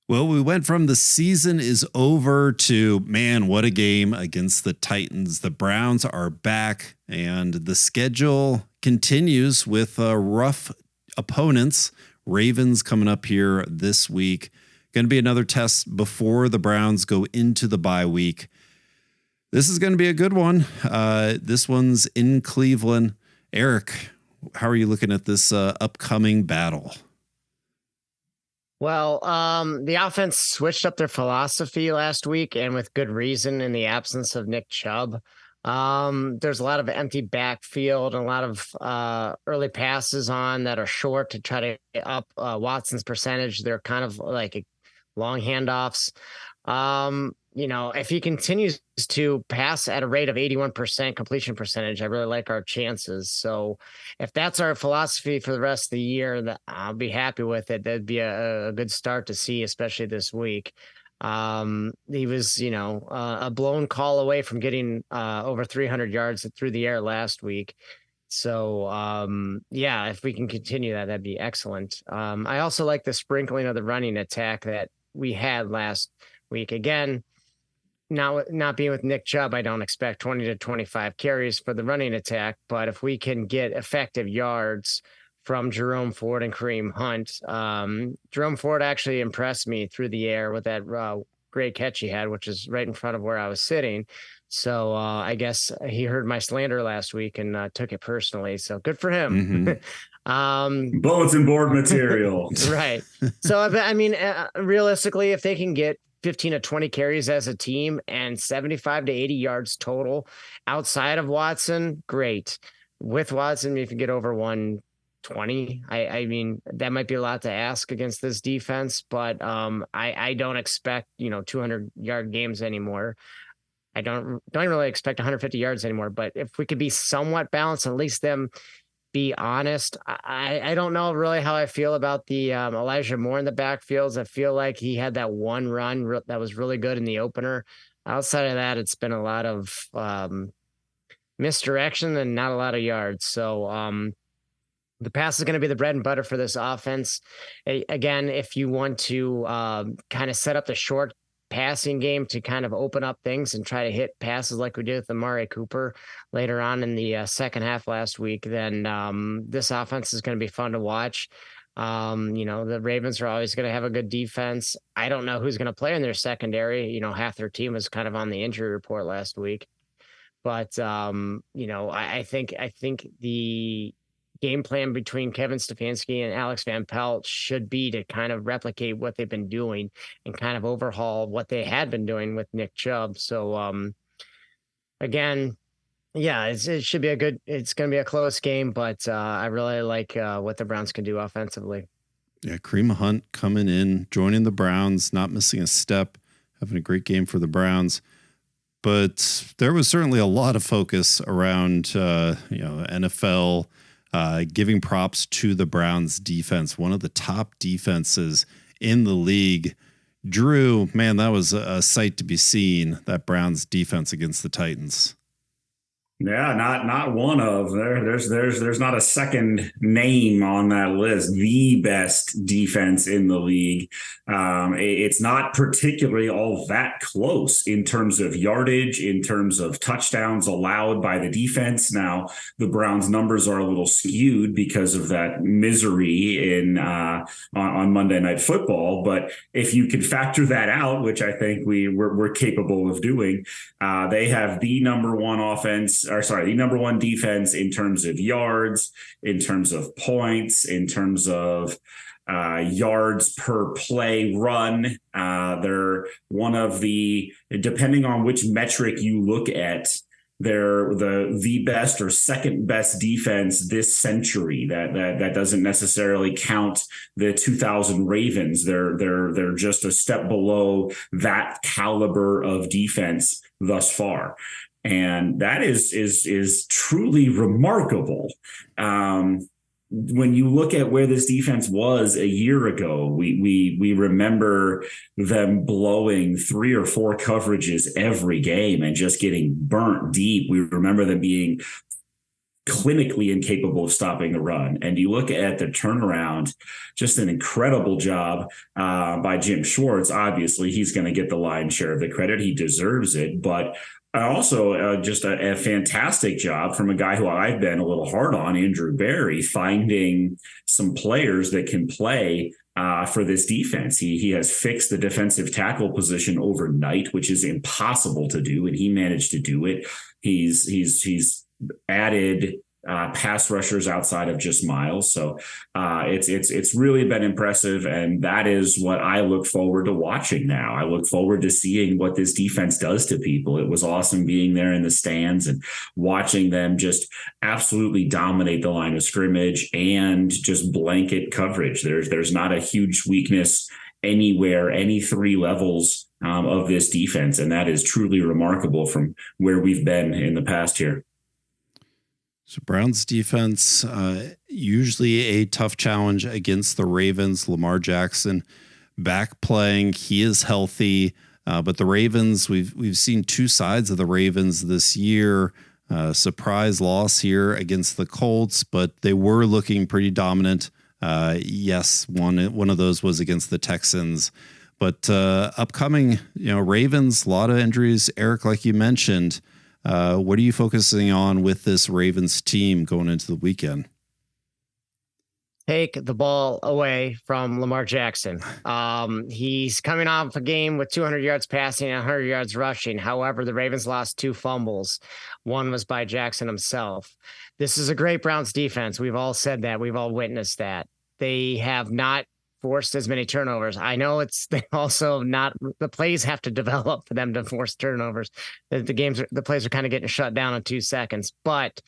Well, we went from the season is over to, man, what a game against the Titans. The Browns are back, and the schedule continues with rough opponents. Ravens coming up here this week. Going to be another test before the Browns go into the bye week. This is going to be a good one. This one's in Cleveland. Eric, how are you looking at this upcoming battle? Well, the offense switched up their philosophy last week, and with good reason in the absence of Nick Chubb. There's a lot of empty backfield and a lot of early passes on that are short to try to up Watson's percentage. They're kind of like long handoffs. If he continues to pass at a rate of 81% completion percentage, I really like our chances. So if that's our philosophy for the rest of the year, I'll be happy with it. That'd be a good start to see, especially this week. He was, a blown call away from getting over 300 yards through the air last week. So, if we can continue that, that'd be excellent. I also like the sprinkling of the running attack that we had last week. Again, not being with Nick Chubb, I don't expect 20 to 25 carries for the running attack, but if we can get effective yards from Jerome Ford and Kareem Hunt, Jerome Ford actually impressed me through the air with that great catch he had, which is right in front of where I was sitting. So I guess he heard my slander last week and took it personally. So good for him. Mm-hmm. Bulletin board material. Right. So, realistically, if they can get 15 to 20 carries as a team and 75 to 80 yards total outside of Watson, great. With Watson, if you get over 120, I mean, that might be a lot to ask against this defense, but I don't expect, 200-yard games anymore. I don't really expect 150 yards anymore, but if we could be somewhat balanced, at least them be honest. I don't know really how I feel about the Elijah Moore in the backfields. I feel like he had that one run that was really good in the opener. Outside of that, it's been a lot of misdirection and not a lot of yards. So the pass is going to be the bread and butter for this offense. Again, if you want to kind of set up the short passing game to kind of open up things and try to hit passes like we did with Amari Cooper later on in the second half last week, then this offense is going to be fun to watch. The Ravens are always going to have a good defense. I don't know who's going to play in their secondary. Half their team was kind of on the injury report last week, but I think the game plan between Kevin Stefanski and Alex Van Pelt should be to kind of replicate what they've been doing and kind of overhaul what they had been doing with Nick Chubb. So, again, it should be it's going to be a close game, but I really like what the Browns can do offensively. Yeah, Kareem Hunt coming in, joining the Browns, not missing a step, having a great game for the Browns. But there was certainly a lot of focus around, NFL, giving props to the Browns defense, one of the top defenses in the league. Drew, man, that was a sight to be seen, that Browns defense against the Titans. Yeah, not one of there's not a second name on that list. The best defense in the league. It's not particularly all that close in terms of yardage, in terms of touchdowns allowed by the defense. Now the Browns numbers are a little skewed because of that misery in on Monday Night Football. But if you can factor that out, which I think we're capable of doing, they have the number one defense in terms of yards, in terms of points, in terms of yards per play run. They're one of the, depending on which metric you look at, they're the best or second best defense this century. That doesn't necessarily count the 2000 Ravens. They're just a step below that caliber of defense thus far. And that is truly remarkable. When you look at where this defense was a year ago, we remember them blowing 3 or 4 coverages every game and just getting burnt deep. We remember them being clinically incapable of stopping the run. And you look at the turnaround, just an incredible job by Jim Schwartz. Obviously, he's going to get the lion's share of the credit. He deserves it. But also just a fantastic job from a guy who I've been a little hard on, Andrew Berry, finding some players that can play for this defense. He has fixed the defensive tackle position overnight, which is impossible to do, and he managed to do it. He's added pass rushers outside of just Miles. So it's really been impressive. And that is what I look forward to watching now. I look forward to seeing what this defense does to people. It was awesome being there in the stands and watching them just absolutely dominate the line of scrimmage and just blanket coverage. There's not a huge weakness anywhere, any three levels of this defense. And that is truly remarkable from where we've been in the past here. So Browns defense, usually a tough challenge against the Ravens. Lamar Jackson back playing. He is healthy. But the Ravens, we've seen two sides of the Ravens this year. Surprise loss here against the Colts, but they were looking pretty dominant. Yes, one of those was against the Texans. But upcoming, Ravens, a lot of injuries. Eric, like you mentioned, what are you focusing on with this Ravens team going into the weekend? Take the ball away from Lamar Jackson. He's coming off a game with 200 yards passing and 100 yards rushing. However, the Ravens lost 2 fumbles. One was by Jackson himself. This is a great Browns defense. We've all said that. We've all witnessed that. They have not forced as many turnovers. I know they also not, the plays have to develop for them to force turnovers. The plays are kind of getting shut down in 2 seconds, but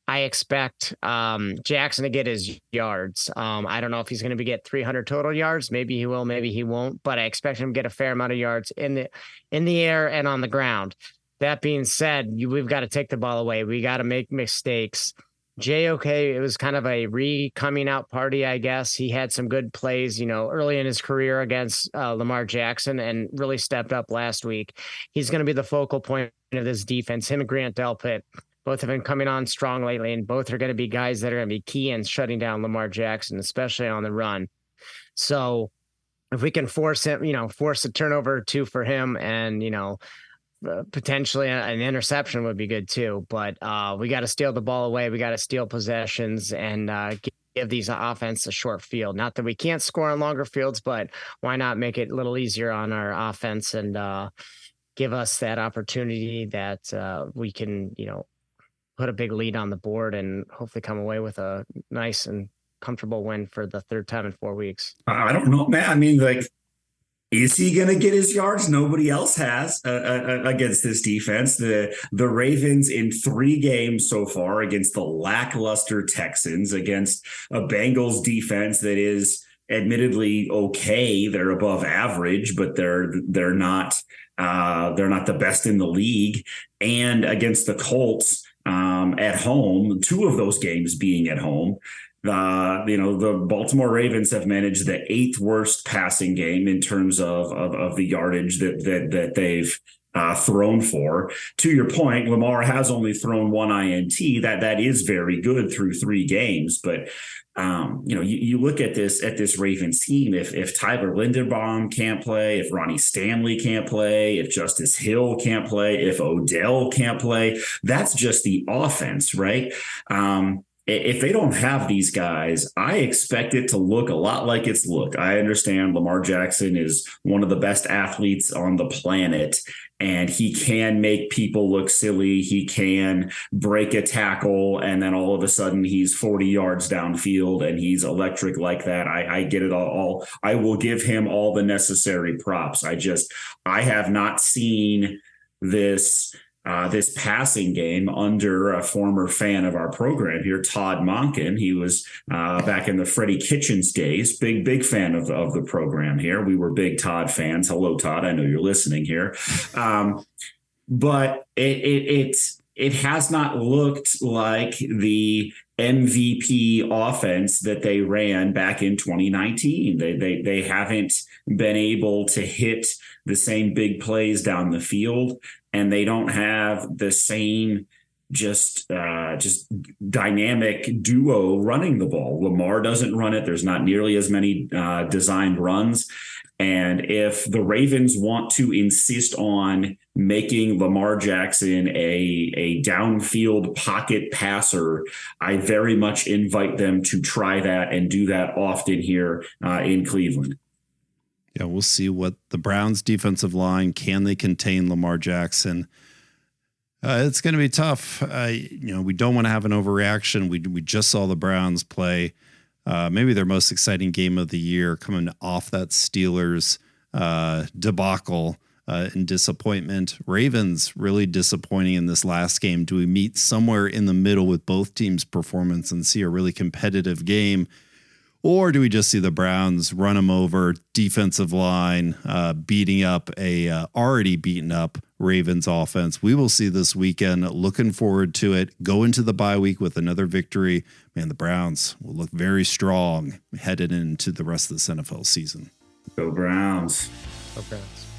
I expect Jackson to get his yards. I don't know if he's going to get 300 total yards. Maybe he will, maybe he won't, but I expect him to get a fair amount of yards in the air and on the ground. That being said, we've got to take the ball away. We got to make mistakes. JOK, it was kind of a coming out party, I guess. He had some good plays, early in his career against Lamar Jackson and really stepped up last week. He's going to be the focal point of this defense. Him and Grant Delpit, both have been coming on strong lately, and both are going to be guys that are going to be key in shutting down Lamar Jackson, especially on the run. So if we can force him, force a turnover or 2 for him and, potentially an interception would be good too, but we got to steal the ball away. We got to steal possessions and give these offense a short field. Not that we can't score on longer fields, but why not make it a little easier on our offense and give us that opportunity that we can, put a big lead on the board and hopefully come away with a nice and comfortable win for the 3rd time in 4 weeks. I don't know, man. I mean, is he going to get his yards? Nobody else has against this defense. The Ravens in 3 games so far against the lackluster Texans, against a Bengals defense that is admittedly okay. They're above average, but they're not the best in the league. And against the Colts at home, 2 of those games being at home. The Baltimore Ravens have managed the 8th worst passing game in terms of the yardage that they've thrown for. To your point, Lamar has only thrown 1 INT. That is very good through 3 games. But you look at this Ravens team. If Tyler Linderbaum can't play, if Ronnie Stanley can't play, if Justice Hill can't play, if Odell can't play, that's just the offense, right? If they don't have these guys, I expect it to look a lot like it's looked. I understand Lamar Jackson is one of the best athletes on the planet, and he can make people look silly. He can break a tackle, and then all of a sudden he's 40 yards downfield, and he's electric like that. I get it all. I will give him all the necessary props. I have not seen this passing game under a former fan of our program here, Todd Monken. He was back in the Freddie Kitchens days, big fan of the program here. We were big Todd fans. Hello, Todd. I know you're listening here. But it has not looked like the MVP offense that they ran back in 2019. They haven't been able to hit the same big plays down the field, and they don't have the same just dynamic duo running the ball. Lamar doesn't run it. There's not nearly as many designed runs. And if the Ravens want to insist on making Lamar Jackson a downfield pocket passer, I very much invite them to try that and do that often here in Cleveland. Yeah, we'll see what the Browns defensive line, can they contain Lamar Jackson? It's going to be tough. We don't want to have an overreaction. We just saw the Browns play maybe their most exciting game of the year, coming off that Steelers debacle and disappointment. Ravens really disappointing in this last game. Do we meet somewhere in the middle with both teams' performance and see a really competitive game? Or do we just see the Browns run them over, defensive line beating up a already beaten up Ravens offense? We will see this weekend. Looking forward to it. Go into the bye week with another victory. Man, the Browns will look very strong headed into the rest of this NFL season. Go Browns. Go Browns.